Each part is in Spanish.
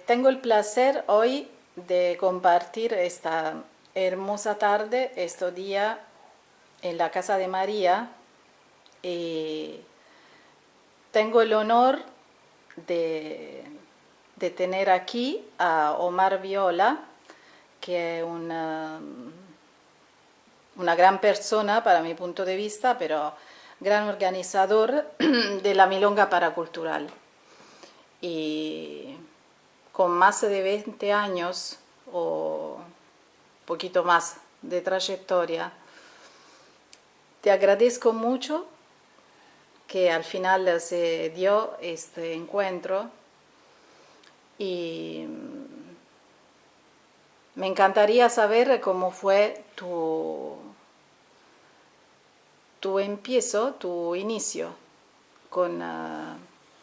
Tengo el placer hoy de compartir esta hermosa tarde, este día en la casa de María. Y tengo el honor de, de tener aquí a Omar Viola, que es una gran persona para mi punto de vista, pero gran organizador de la Milonga Paracultural. Y con más de 20 años o poquito más de trayectoria, te agradezco mucho que al final se dio este encuentro y me encantaría saber cómo fue tu empiezo, tu inicio con,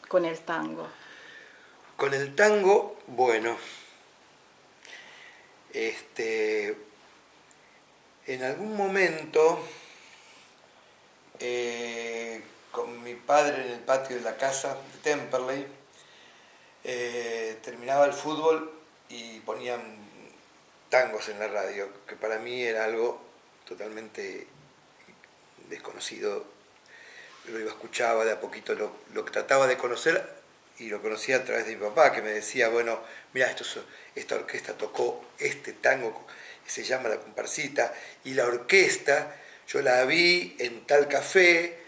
con el tango. Con el tango, bueno, en algún momento, con mi padre en el patio de la casa de Temperley, terminaba el fútbol y ponían tangos en la radio, que para mí era algo totalmente desconocido. Lo escuchaba de a poquito, lo trataba de conocer y lo conocía a través de mi papá, que me decía, bueno, mira, esta orquesta tocó este tango, se llama La Comparsita, y la orquesta yo la vi en tal café,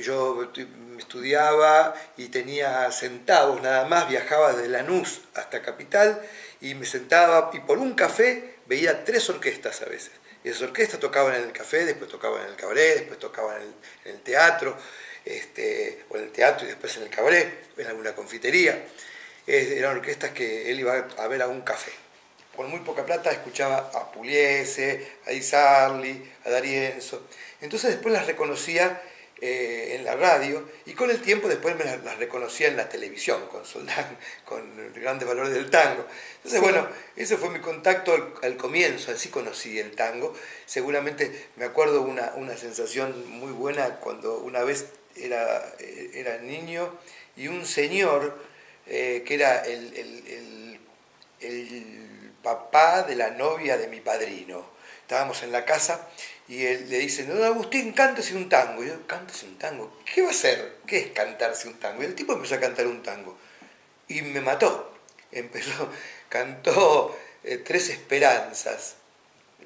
yo estudiaba y tenía centavos nada más, viajaba desde Lanús hasta Capital y me sentaba y por un café veía 3 orquestas a veces. Y esas orquestas tocaban en el café, después tocaban en el cabaret, después tocaban en el teatro, o en el teatro y después en el cabaret, en alguna confitería. Eran orquestas que él iba a ver a un café. Por muy poca plata escuchaba a Pugliese, a Di Sarli, a D'Arienzo. Entonces después las reconocía en la radio y con el tiempo después las reconocía en la televisión con Soldán, con Grandes Valores del Tango. Entonces, sí. Bueno, ese fue mi contacto al comienzo, así conocí el tango. Seguramente me acuerdo una sensación muy buena cuando una vez era niño y un señor que era el papá de la novia de mi padrino. Estábamos en la casa y él le dice, don Agustín, cántese un tango. Y yo, cántese un tango. ¿Qué va a hacer? ¿Qué es cantarse un tango? Y el tipo empezó a cantar un tango. Y me mató. Cantó Tres Esperanzas,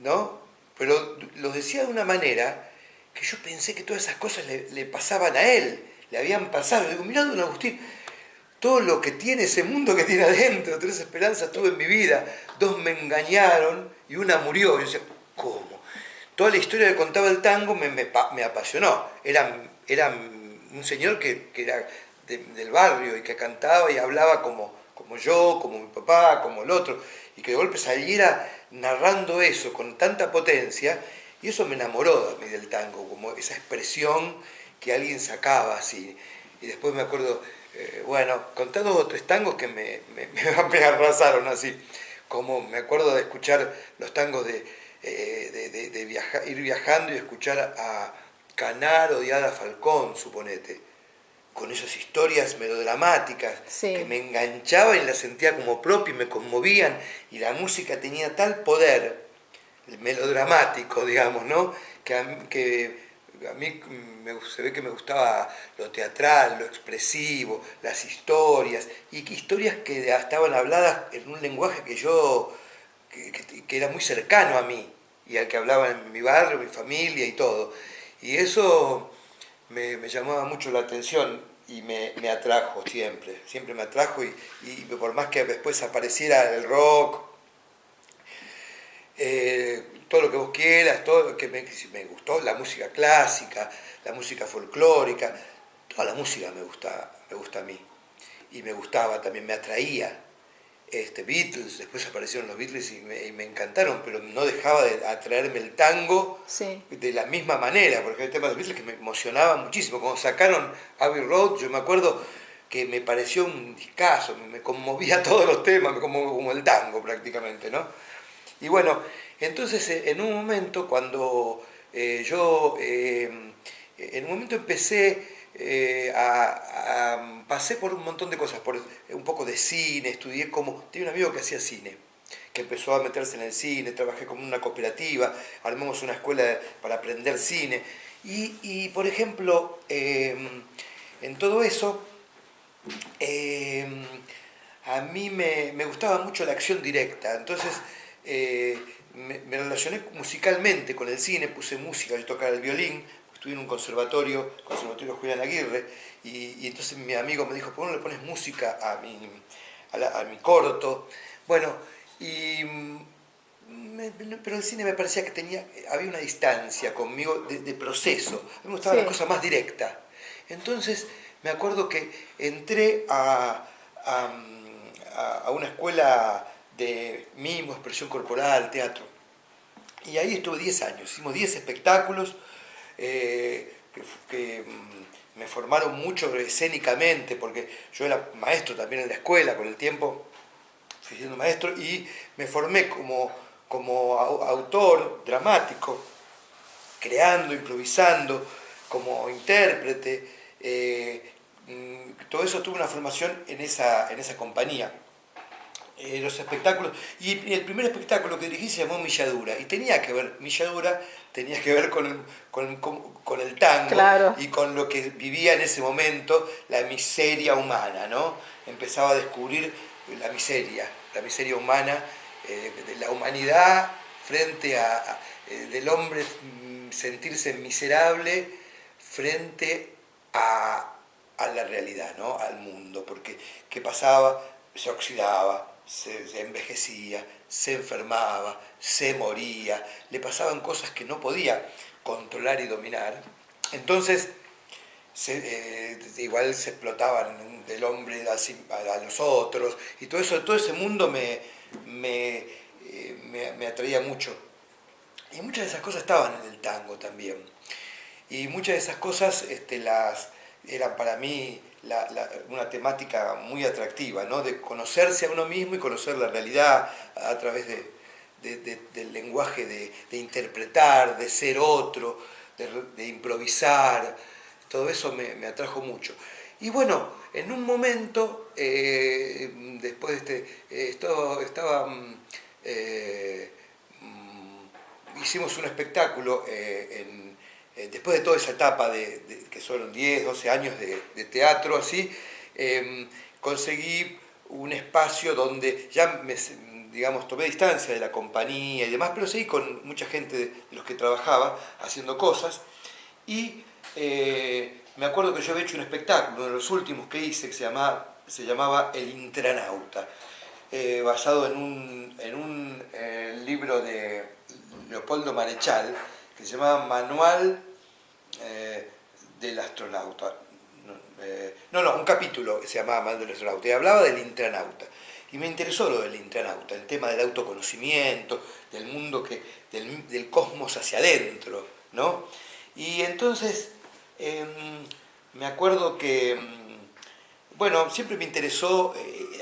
¿no? Pero lo decía de una manera que yo pensé que todas esas cosas le pasaban a él, le habían pasado. Y digo, mirá, don Agustín, todo lo que tiene ese mundo que tiene adentro, 3 esperanzas tuve en mi vida, 2 me engañaron y una murió. Y yo decía, ¿cómo? Toda la historia que contaba el tango me apasionó. Era un señor que era del barrio y que cantaba y hablaba como yo, como mi papá, como el otro, y que de golpe saliera narrando eso con tanta potencia, y eso me enamoró a mí del tango, como esa expresión que alguien sacaba así. Y después me acuerdo, bueno, conté 2 o 3 tangos que me arrasaron así, como me acuerdo de escuchar los tangos de ir viajando y escuchar a Canaro y Ada Falcón, suponete, con esas historias melodramáticas, sí, que me enganchaban y las sentía como propio y me conmovían, y la música tenía tal poder melodramático, digamos, ¿no? Que a mí se ve que me gustaba lo teatral, lo expresivo, las historias, y que historias que estaban habladas en un lenguaje que era muy cercano a mí, y al que hablaba en mi barrio, mi familia y todo. Y eso me llamaba mucho la atención y me atrajo siempre me atrajo, y por más que después apareciera el rock, todo lo que vos quieras, todo lo que me gustó, la música clásica, la música folclórica, toda la música me gusta a mí, y me gustaba también, me atraía. Beatles, después aparecieron los Beatles y me encantaron, pero no dejaba de atraerme el tango, sí, de la misma manera, porque el tema de los Beatles que me emocionaba muchísimo. Cuando sacaron Abbey Road, yo me acuerdo que me pareció un discazo, me conmovía todos los temas, me conmovió como el tango prácticamente, ¿no? Y bueno, entonces en un momento cuando en un momento empecé pasé por un montón de cosas, por un poco de cine, estudié como... Tenía un amigo que hacía cine, que empezó a meterse en el cine, trabajé como en una cooperativa, armamos una escuela para aprender cine. Por ejemplo, en todo eso, a mí me gustaba mucho la acción directa, entonces me relacioné musicalmente con el cine, puse música, yo tocaba el violín, estuve en un conservatorio Julián Aguirre, y entonces mi amigo me dijo, ¿por qué no le pones música a mi corto? Bueno, pero el cine me parecía que había una distancia conmigo de proceso, a mí me gustaba Sí, la cosa más directa. Entonces me acuerdo que entré a una escuela de mimo, expresión corporal, teatro. Y ahí estuve 10 años, hicimos 10 espectáculos que me formaron mucho escénicamente, porque yo era maestro también en la escuela, con el tiempo fui siendo maestro, y me formé como autor dramático, creando, improvisando, como intérprete. Todo eso tuve una formación en esa compañía. Los espectáculos, y el primer espectáculo que dirigí se llamó Milladura, y tenía que ver con el tango, claro. y con lo que vivía en ese momento la miseria humana, ¿no? Empezaba a descubrir la miseria humana, de la humanidad frente del hombre, sentirse miserable frente a la realidad, ¿no? Al mundo, porque ¿qué pasaba? Se oxidaba, se envejecía, se enfermaba, se moría, le pasaban cosas que no podía controlar y dominar. Entonces, igual se explotaban del hombre a los otros, y todo ese mundo me atraía mucho. Y muchas de esas cosas estaban en el tango también. Y muchas de esas cosas eran para mí una temática muy atractiva, ¿no? De conocerse a uno mismo y conocer la realidad a través del lenguaje, de interpretar, de ser otro, de improvisar. Todo eso me atrajo mucho. Y bueno, en un momento, después hicimos un espectáculo después de toda esa etapa que fueron 10, 12 años de teatro, así, conseguí un espacio donde ya digamos, tomé distancia de la compañía y demás, pero seguí con mucha gente de los que trabajaba haciendo cosas, y me acuerdo que yo había hecho un espectáculo, uno de los últimos que hice, que se llamaba El Intranauta, basado en un libro de Leopoldo Marechal, que se llamaba Manual del Astronauta. Un capítulo que se llamaba Manual del Astronauta, y hablaba del intranauta. Y me interesó lo del intranauta, el tema del autoconocimiento, del mundo, del cosmos hacia adentro, ¿no? Y entonces me acuerdo que, bueno, siempre me interesó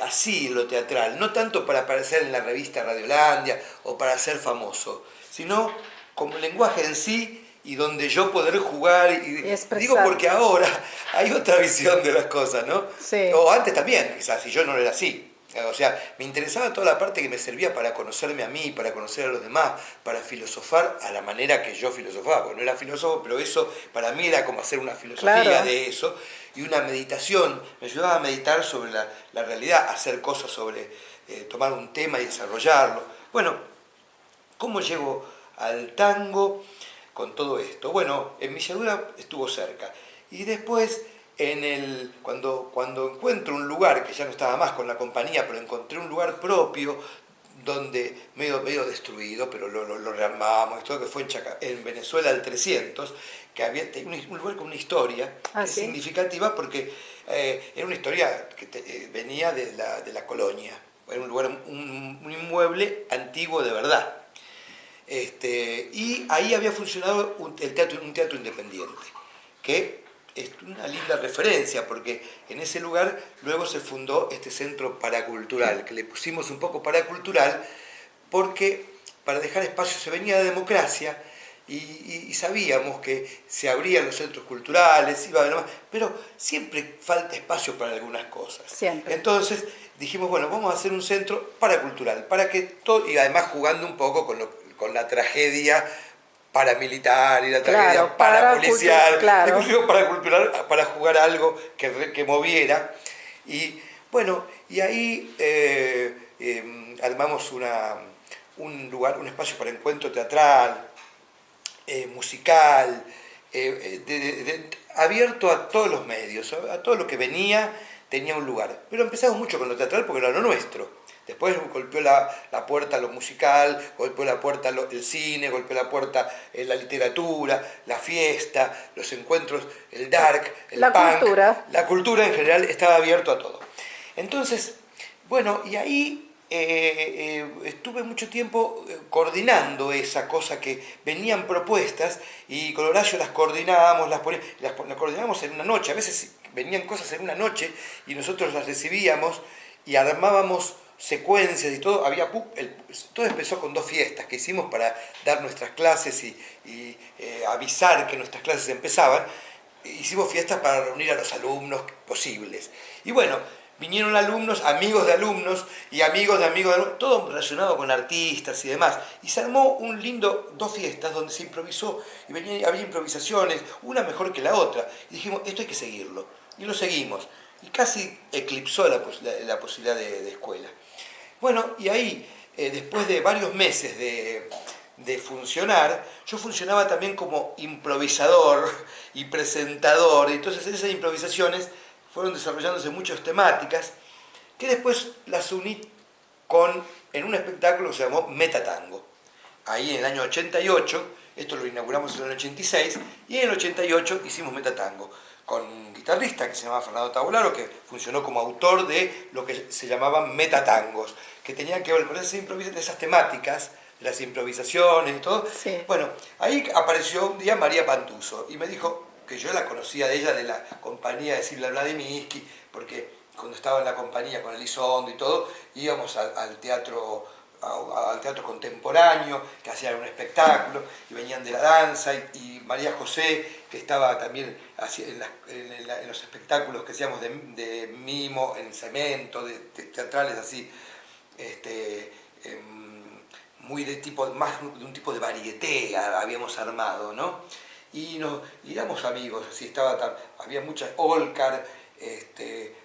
así lo teatral, no tanto para aparecer en la revista Radiolandia o para ser famoso, sino como lenguaje en sí, y donde yo poder jugar, y digo Expresar. porque ahora hay otra visión de las cosas, ¿no? Sí, O antes también, quizás, si yo no era así. O sea, me interesaba toda la parte que me servía para conocerme a mí, para conocer a los demás, para filosofar a la manera que yo filosofaba, porque no era filósofo, pero eso para mí era como hacer una filosofía claro. de eso, y una meditación, me ayudaba a meditar sobre la realidad, a hacer cosas sobre, tomar un tema y desarrollarlo. Bueno, ¿cómo llego al tango con todo esto? Bueno, en Milladura estuvo cerca, y después cuando encuentro un lugar, que ya no estaba más con la compañía, pero encontré un lugar propio, donde medio destruido, pero lo rearmamos, esto que fue en Venezuela al 300, que había un lugar con una historia Ah, que es sí. significativa, porque era una historia que venía de la colonia, era un lugar, un inmueble antiguo de verdad. Y ahí había funcionado un teatro independiente, que es una linda referencia, porque en ese lugar luego se fundó este centro paracultural, que le pusimos un poco paracultural, porque para dejar espacio, se venía de democracia, y sabíamos que se abrían los centros culturales, iba a haber más, pero siempre falta espacio para algunas cosas. Siempre. Entonces dijimos, bueno, vamos a hacer un centro paracultural, para que todo, y además jugando un poco con la tragedia paramilitar y la tragedia parapolicial, claro. inclusive paracultural, para jugar algo que moviera. Y bueno, y ahí armamos un lugar, un espacio para encuentro teatral, musical, abierto a todos los medios, a todo lo que venía tenía un lugar. Pero empezamos mucho con lo teatral porque era lo nuestro. Después golpeó la puerta lo musical, golpeó la puerta el cine, golpeó la puerta la literatura, la fiesta, los encuentros, el dark, el punk. Cultura. La cultura en general estaba abierto a todo. Entonces, bueno, y ahí estuve mucho tiempo coordinando esa cosa que venían propuestas y con Horacio las coordinábamos, las coordinábamos en una noche. A veces venían cosas en una noche y nosotros las recibíamos y armábamos secuencias y todo. Todo empezó con 2 fiestas que hicimos para dar nuestras clases y avisar que nuestras clases empezaban. Hicimos fiestas para reunir a los alumnos posibles. Y bueno, vinieron alumnos, amigos de alumnos y amigos de amigos de alumnos, todo relacionado con artistas y demás. Y se armó un lindo 2 fiestas donde se improvisó y había improvisaciones, una mejor que la otra. Y dijimos, esto hay que seguirlo. Y lo seguimos. Y casi eclipsó la posibilidad de escuela. Bueno, y ahí, después de varios meses de funcionar, yo funcionaba también como improvisador y presentador. Entonces en esas improvisaciones fueron desarrollándose muchas temáticas que después las uní en un espectáculo que se llamó Metatango. Ahí en el año 88, esto lo inauguramos en el 86, y en el 88 hicimos Metatango con un guitarrista que se llamaba Fernando Tavolaro, que funcionó como autor de lo que se llamaban metatangos, que tenían que ver con esas temáticas, las improvisaciones y todo. Sí. Bueno, ahí apareció un día María Pantuso y me dijo que yo la conocía de ella, de la compañía de Silvia Vladimirsky, porque cuando estaba en la compañía con Elizondo y todo, íbamos al teatro contemporáneo, que hacían un espectáculo, y venían de la danza, y María José, que estaba también en los espectáculos que hacíamos de mimo, en cemento, de teatrales así, muy más de un tipo de varieté habíamos armado, ¿no? Y éramos amigos, así había muchas, Olcar,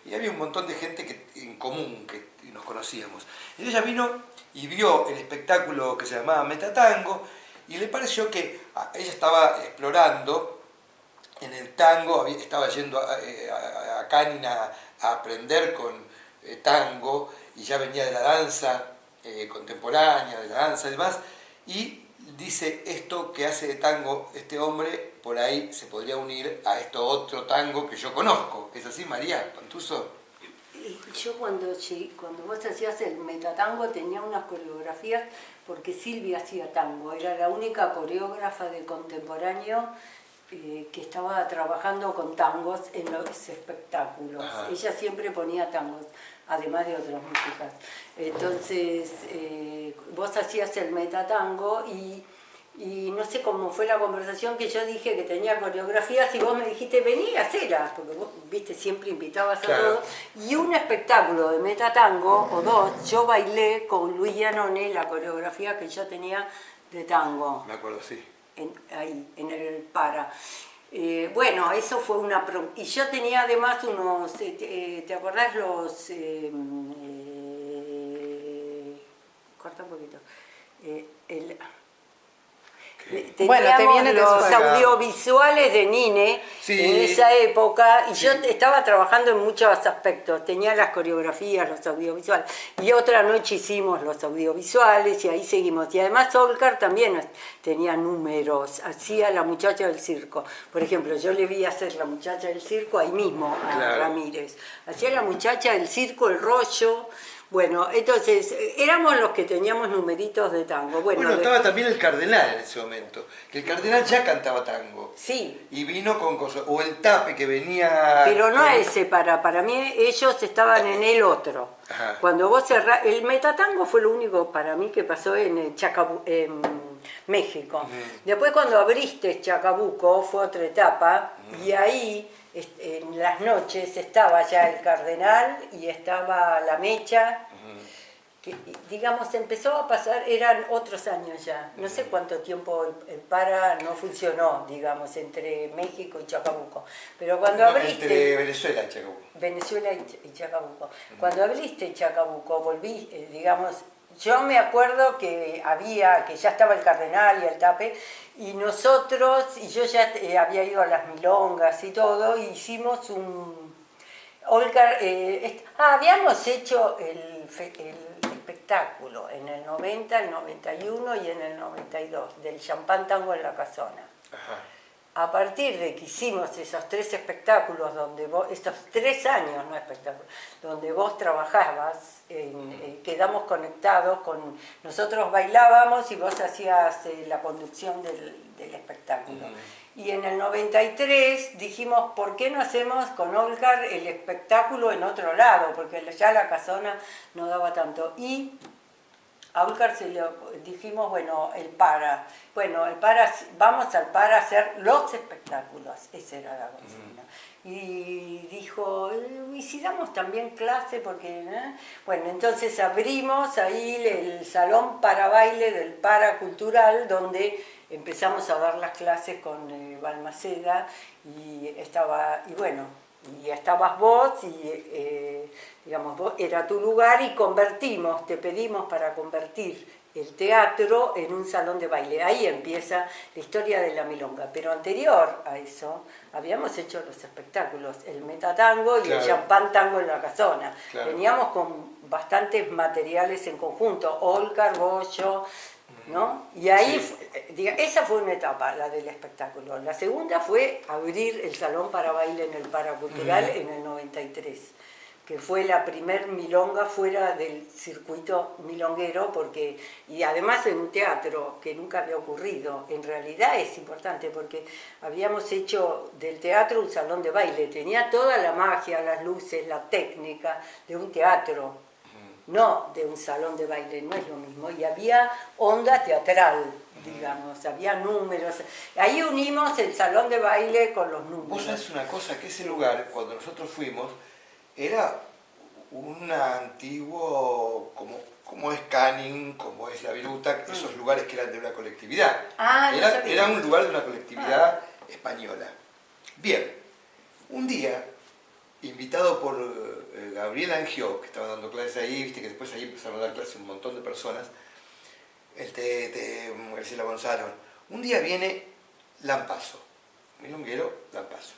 y había un montón de gente en común que nos conocíamos. Y ella vino y vio el espectáculo que se llamaba Metatango y le pareció que ella estaba explorando en el tango, estaba yendo a Canina a aprender con tango y ya venía de la danza contemporánea, de la danza y demás, y dice, esto que hace de tango este hombre, por ahí se podría unir a esto otro tango que yo conozco. ¿Es así, María Pantuso? Yo cuando vos hacías el metatango tenía unas coreografías, porque Silvia hacía tango, era la única coreógrafa de contemporáneo que estaba trabajando con tangos en los espectáculos. Ajá. Ella siempre ponía tangos, además de otras músicas. Entonces, vos hacías el metatango y no sé cómo fue la conversación, que yo dije que tenía coreografías y vos me dijiste, vení a hacerlas, porque vos, viste, siempre invitabas a todos. Y un espectáculo de metatango, o 2, yo bailé con Luis Giannone la coreografía que yo tenía de tango. Me acuerdo, sí. Ahí, en el Para. Bueno, eso fue una... Y yo tenía además unos... ¿te acordás los... corta un poquito. Bueno, te viene los después. audiovisuales de Nine, sí, en esa época, y sí. Yo estaba trabajando en muchos aspectos, tenía las coreografías, los audiovisuales, y otra noche hicimos los audiovisuales y ahí seguimos. Y además Olcar también tenía números, hacía La muchacha del circo. Por ejemplo, yo le vi hacer La muchacha del circo ahí mismo a claro. Ramírez. Hacía La muchacha del circo, El rollo. Bueno, entonces, éramos los que teníamos numeritos de tango. Bueno, estaba también el Cardenal en ese momento, que el Cardenal ya cantaba tango. Sí. Y vino con cosas, o el Tape que venía... Pero no ese, para mí ellos estaban en el otro. Ajá. Cuando vos cerrás, el metatango fue lo único para mí que pasó en México. Después cuando abriste Chacabuco fue otra etapa y ahí en las noches estaba ya el Cardenal y estaba la Mecha, que digamos empezó a pasar, eran otros años ya, no sé cuánto tiempo el Para no funcionó, digamos, entre México y Chacabuco, pero cuando abriste... Entre Venezuela y Chacabuco. Venezuela y Chacabuco. Cuando abriste Chacabuco, volví, digamos, yo me acuerdo que ya estaba el Cardenal y el Tape, y nosotros, y yo ya había ido a las milongas y todo, y hicimos habíamos hecho el espectáculo en el 90, el 91 y en el 92, del Champán Tango en la Casona. Ajá. A partir de que hicimos esos 3 espectáculos, estos 3 años, no espectáculos, donde vos trabajabas, quedamos conectados nosotros bailábamos y vos hacías la conducción del espectáculo. Y en el 93 dijimos, ¿por qué no hacemos con Olgar el espectáculo en otro lado? Porque ya la Casona no daba tanto. Y a Olgar dijimos, el Para, vamos al Para a hacer los espectáculos, esa era la consigna. Y dijo, ¿y si damos también clase? Porque, bueno, entonces abrimos ahí el salón para baile del Para Cultural, donde empezamos a dar las clases con Balmaceda, y estabas vos, y digamos, era tu lugar, y te pedimos para convertir el teatro en un salón de baile. Ahí empieza la historia de la milonga, pero anterior a eso habíamos hecho los espectáculos, el Metatango y el Champán Tango en la Casona. Claro. Veníamos con bastantes materiales en conjunto, Olcar, Bollo, ¿no? Y ahí, esa fue una etapa, la del espectáculo. La segunda fue abrir el salón para baile en el Paracultural en el 93, que fue la primer milonga fuera del circuito milonguero, y además en un teatro que nunca había ocurrido. En realidad es importante porque habíamos hecho del teatro un salón de baile, tenía toda la magia, las luces, la técnica de un teatro, no de un salón de baile, no es lo mismo, y había onda teatral, digamos, había números. Ahí unimos el salón de baile con los números. Vos sabés una cosa, que ese lugar, cuando nosotros fuimos, era un antiguo, como es Canning, como es La Viruta, esos lugares que eran de una colectividad. Era un lugar de una colectividad española. Bien, un día, invitado por Gabriel Angió, que estaba dando clases ahí, viste que después ahí empezaron a dar clases un montón de personas, el Tete, Graciela Gonzalo. Un día viene Lampazo, milonguero Lampazo.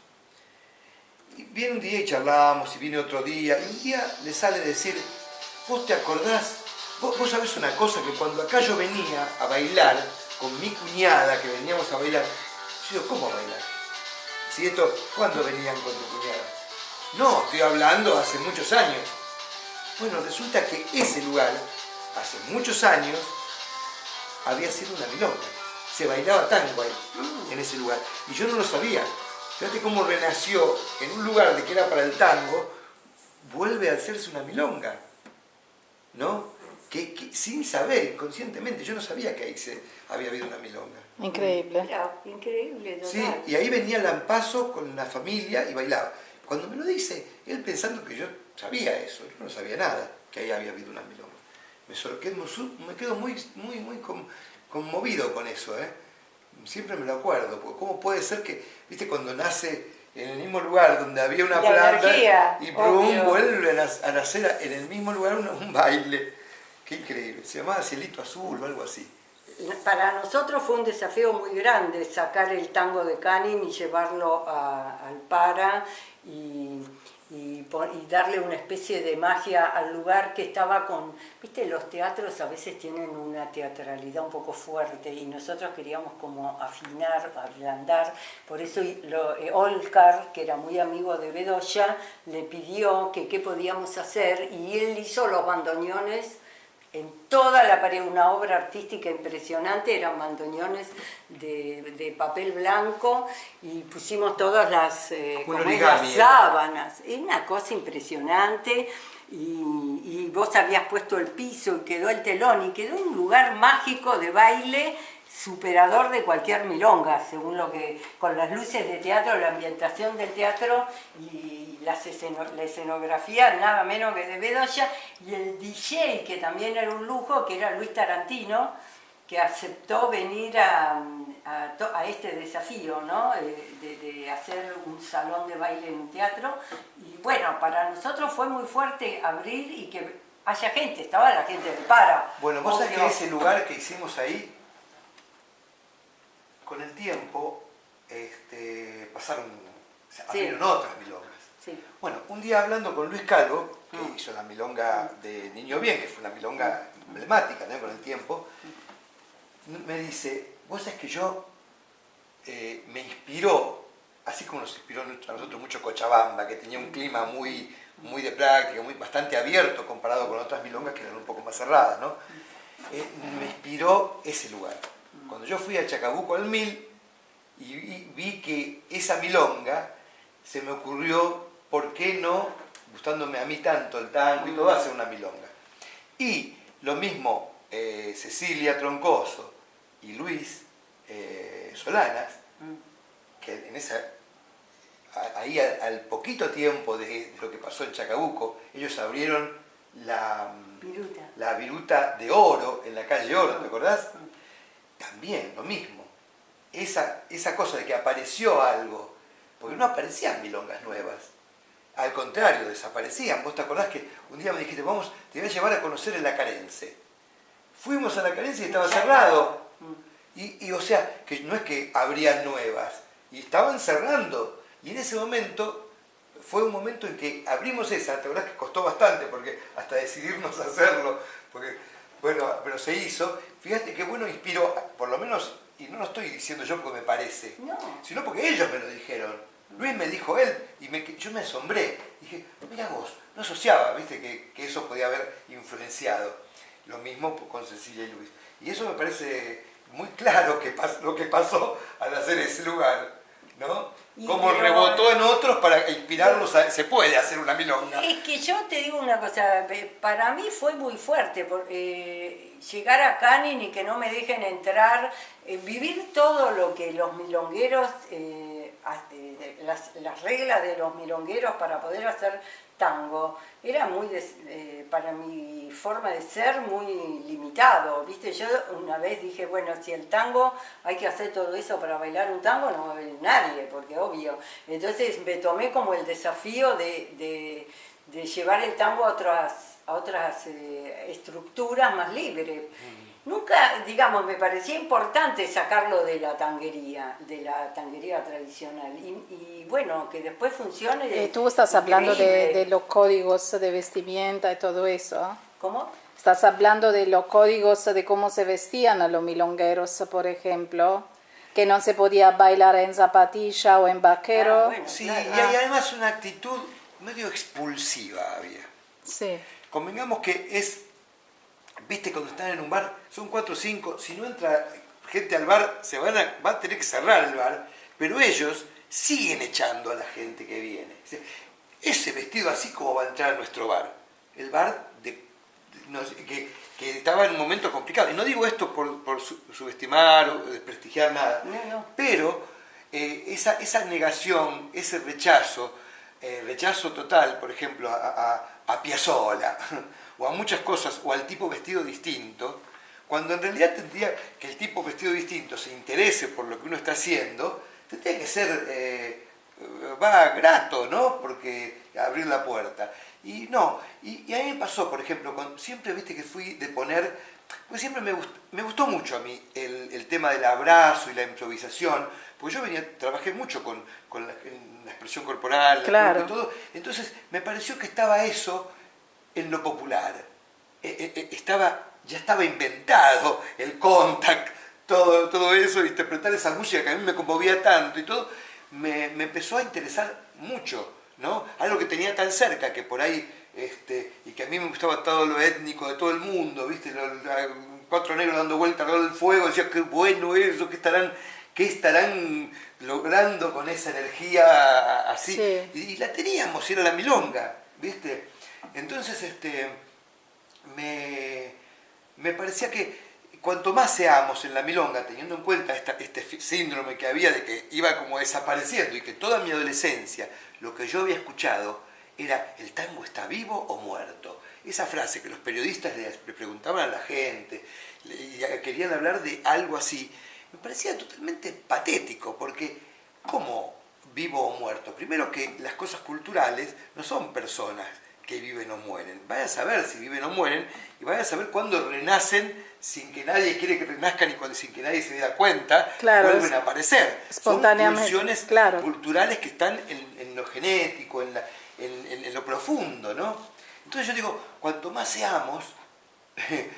Y viene un día y charlamos, y viene otro día, y un día le sale decir, ¿vos te acordás? Vos sabés una cosa, que cuando acá yo venía a bailar con mi cuñada, que veníamos a bailar, yo digo, ¿cómo a bailar? Si esto, ¿cuándo venían con tu cuñada? No, estoy hablando hace muchos años. Bueno, resulta que ese lugar, hace muchos años, había sido una milonga. Se bailaba tango ahí, en ese lugar. Y yo no lo sabía. Fíjate cómo renació en un lugar de que era para el tango, vuelve a hacerse una milonga, ¿no? Que sin saber, inconscientemente, yo no sabía que ahí había habido una milonga. Increíble. Claro, increíble, total. Sí, y ahí venía Lampazo con la familia y bailaba. Cuando me lo dice, él pensando que yo sabía eso, yo no sabía nada, que ahí había habido una milonga. Me quedo muy conmovido con eso, ¿eh? Siempre me lo acuerdo, porque cómo puede ser que, viste, cuando nace en el mismo lugar donde había una planta energía, y prum, vuelven a nacer en el mismo lugar un baile. Qué increíble, se llamaba Cielito Azul o algo así. Para nosotros fue un desafío muy grande sacar el tango de Canning y llevarlo al Para y darle una especie de magia al lugar que estaba con... Viste, los teatros a veces tienen una teatralidad un poco fuerte y nosotros queríamos como afinar, ablandar. Por eso Olcar, que era muy amigo de Bedoya, le pidió que qué podíamos hacer y él hizo los bandoneones en toda la pared, una obra artística impresionante, eran bandoneones de papel blanco y pusimos todas las sábanas, una cosa impresionante y vos habías puesto el piso y quedó el telón y quedó un lugar mágico de baile superador de cualquier milonga, según lo que, con las luces de teatro, la ambientación del teatro y la escenografía, nada menos que de Bedoya, y el DJ, que también era un lujo, que era Luis Tarantino, que aceptó venir a este desafío, ¿no? De hacer un salón de baile en un teatro. Y bueno, para nosotros fue muy fuerte abrir y que haya gente, estaba la gente del Para. Bueno, vos sabés que ese lugar que hicimos ahí, con el tiempo, pasaron, se abrieron otras milongas. Sí. Bueno, un día hablando con Luis Calvo, que hizo la milonga de Niño Bien, que fue una milonga emblemática, ¿no? Con el tiempo, me dice, vos sabés que yo me inspiró, así como nos inspiró a nosotros mucho Cochabamba, que tenía un clima muy de práctica, bastante abierto comparado con otras milongas que eran un poco más cerradas, ¿no? Me inspiró ese lugar. Cuando yo fui a Chacabuco al 1000 y vi que esa milonga, se me ocurrió, ¿por qué no, gustándome a mí tanto el tango y todo, hacer una milonga? Y lo mismo Cecilia Troncoso y Luis Solanas, que en ahí al poquito tiempo de lo que pasó en Chacabuco, ellos abrieron la Viruta de Oro en la calle Oro, ¿te acordás? También lo mismo, esa cosa de que apareció algo, porque no aparecían milongas nuevas, al contrario, desaparecían. ¿Vos te acordás que un día me dijiste, te voy a llevar a conocer el Acarense? Fuimos a la Acarense y estaba cerrado. Y o sea, que no es que habría nuevas, y estaban cerrando. Y en ese momento, fue un momento en que abrimos esa, ¿te acordás que costó bastante? Porque hasta decidirnos a hacerlo, porque, bueno, pero se hizo. Fíjate qué bueno inspiró, por lo menos, y no lo estoy diciendo yo porque me parece, sino porque ellos me lo dijeron. Luis me dijo él, y yo me asombré. Dije, mira vos, no asociaba, viste, que eso podía haber influenciado. Lo mismo con Cecilia y Luis. Y eso me parece muy claro lo que pasó al hacer ese lugar, ¿no? Como rebotó en otros para inspirarlos se puede hacer una milonga. Es que yo te digo una cosa, para mí fue muy fuerte llegar a Canning y que no me dejen entrar, vivir todo lo que los milongueros, las reglas de los milongueros para poder hacer tango, era muy, para mi forma de ser, muy limitado, ¿viste? Yo una vez dije, bueno, si el tango, hay que hacer todo eso para bailar un tango, no va a haber nadie, porque obvio. Entonces me tomé como el desafío de llevar el tango a otras estructuras más libres. Nunca, digamos, me parecía importante sacarlo de la tanguería tradicional. Y bueno, que después funcione. Tú estás hablando de los códigos de vestimenta y todo eso. ¿Cómo? Estás hablando de los códigos de cómo se vestían a los milongueros, por ejemplo, que no se podía bailar en zapatilla o en vaquero. Bueno, sí, claro. Y además una actitud medio expulsiva había. Sí. Convengamos que viste, cuando están en un bar, son 4 o 5, si no entra gente al bar, va a tener que cerrar el bar, pero ellos siguen echando a la gente que viene. Ese vestido así como va a entrar a nuestro bar. El bar que estaba en un momento complicado. Y no digo esto por subestimar o desprestigiar nada, pero esa negación, ese rechazo total, por ejemplo, a Piazzolla, o a muchas cosas, o al tipo vestido distinto, cuando en realidad tendría que el tipo vestido distinto se interese por lo que uno está haciendo, tendría que ser grato, ¿no? Porque abrir la puerta. Y no, y a mí me pasó, por ejemplo, siempre viste que fui de poner, pues siempre me gustó mucho a mí el tema del abrazo y la improvisación, porque yo trabajé mucho con la expresión corporal, claro, y todo, entonces me pareció que estaba eso en lo popular. Ya estaba inventado el contact, todo eso, interpretar esa música que a mí me conmovía tanto y todo, me empezó a interesar mucho, ¿no? Algo que tenía tan cerca que por ahí, y que a mí me gustaba todo lo étnico de todo el mundo, ¿viste? Cuatro negros dando vuelta alrededor del fuego, decía, qué bueno eso, qué estarán logrando con esa energía así. Sí. Y la teníamos, y era la milonga, ¿viste? Entonces, me parecía que cuanto más seamos en la milonga, teniendo en cuenta este síndrome que había de que iba como desapareciendo y que toda mi adolescencia lo que yo había escuchado era ¿el tango está vivo o muerto? Esa frase que los periodistas le preguntaban a la gente y querían hablar de algo así, me parecía totalmente patético, porque ¿cómo vivo o muerto? Primero que las cosas culturales no son personas que viven o mueren. Vaya a saber si viven o mueren y vaya a saber cuándo renacen sin que nadie quiere que renazcan y sin que nadie se dé cuenta, claro, vuelven a aparecer. Espontáneamente. Son pulsiones claro. culturales que están en lo genético, en lo profundo, ¿no? Entonces yo digo, cuanto más seamos, que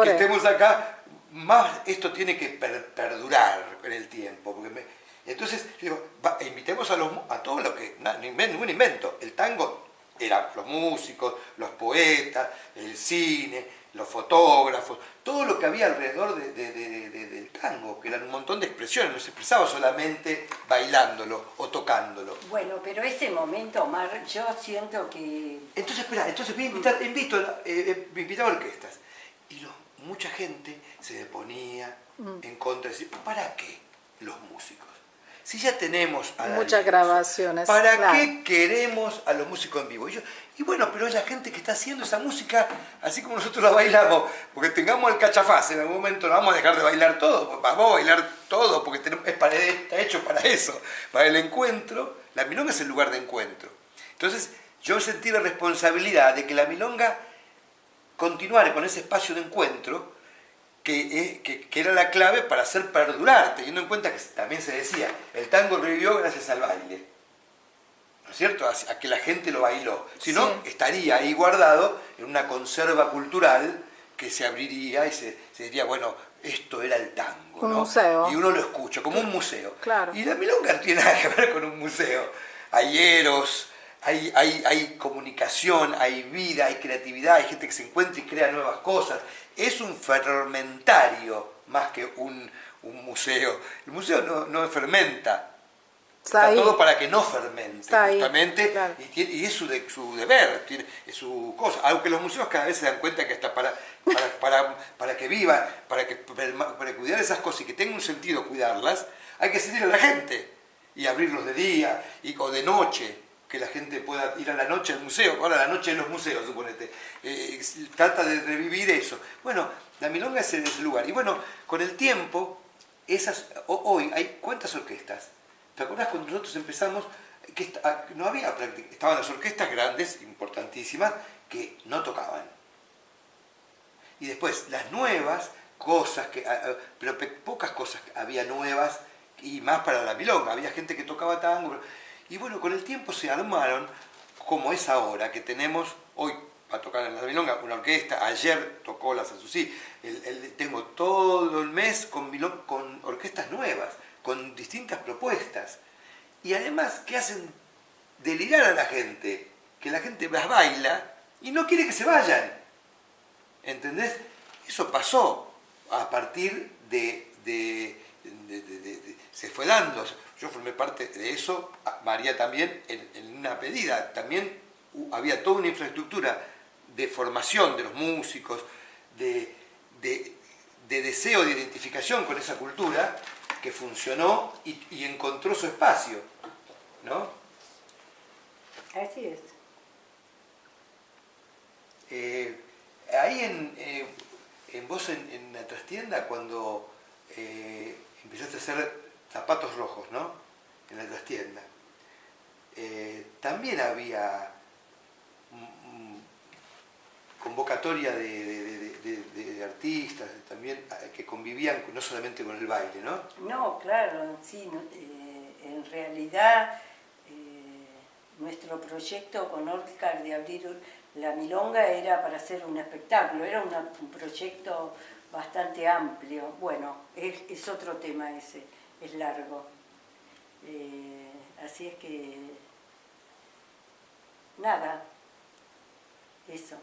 estemos acá, más esto tiene que perdurar en el tiempo. Entonces yo digo, invitemos a todo lo que, ningún invento, el tango eran los músicos, los poetas, el cine, los fotógrafos, todo lo que había alrededor del tango, que eran un montón de expresiones, no se expresaba solamente bailándolo o tocándolo. Bueno, pero ese momento, Omar, yo siento que... Entonces, espera, me invitaba a orquestas. Y mucha gente se le ponía en contra de decir, ¿para qué los músicos? Si ya tenemos a muchas grabaciones, ¿para claro. qué queremos a los músicos en vivo? Y bueno, pero es la gente que está haciendo esa música así como nosotros la bailamos, porque tengamos el cachafaz, en algún momento no vamos a dejar de bailar todo, vamos a bailar todo, porque está hecho para eso, para el encuentro. La milonga es el lugar de encuentro. Entonces yo sentí la responsabilidad de que la milonga continuara con ese espacio de encuentro, que era la clave para hacer perdurar, teniendo en cuenta que también se decía, el tango revivió gracias al baile, ¿no es cierto? A que la gente lo bailó, si no, sí, estaría ahí guardado en una conserva cultural que se abriría y se diría, bueno, esto era el tango, un ¿no? museo. Y uno lo escucha, como un museo. Claro. Y la milonga no tiene nada que ver con un museo. Hay eros, hay comunicación, hay vida, hay creatividad, hay gente que se encuentra y crea nuevas cosas. Es un fermentario más que un museo. El museo no fermenta. Está todo para que no fermente, justamente, claro. y es su deber, es su cosa. Aunque los museos cada vez se dan cuenta que hasta para que vivan, para cuidar esas cosas y que tenga un sentido cuidarlas, hay que seguir a la gente y abrirlos de día o de noche, que la gente pueda ir a la noche al museo. Ahora la noche en los museos, suponete. Trata de revivir eso. Bueno, la milonga es ese lugar. Y bueno, con el tiempo, hoy hay ¿cuántas orquestas? ¿Te acuerdas cuando nosotros empezamos? Que no había práctica. Estaban las orquestas grandes, importantísimas, que no tocaban. Y después, las nuevas cosas, pero pocas cosas había nuevas, y más para la milonga. Había gente que tocaba tango. Y bueno, con el tiempo se armaron, como es ahora, que tenemos hoy a tocar en la milonga una orquesta. Ayer tocó la Sanssouci. Tengo todo el mes con orquestas nuevas, con distintas propuestas. Y además que hacen delirar a la gente, que la gente las baila y no quiere que se vayan. ¿Entendés? Eso pasó a partir se fue dando. Yo formé parte de eso, María también, en una medida. También había toda una infraestructura de formación de los músicos, de deseo de identificación con esa cultura, que funcionó y encontró su espacio, ¿no? Así es. Ahí vos en la trastienda, cuando empezaste a hacer zapatos rojos, ¿no? En la trastienda, también había convocatoria de artistas también que convivían no solamente con el baile, ¿no? No, claro, sí, en realidad nuestro proyecto con Oscar de abrir la milonga era para hacer un espectáculo, era un proyecto bastante amplio. Bueno, es otro tema ese, es largo. Así es que, nada, eso.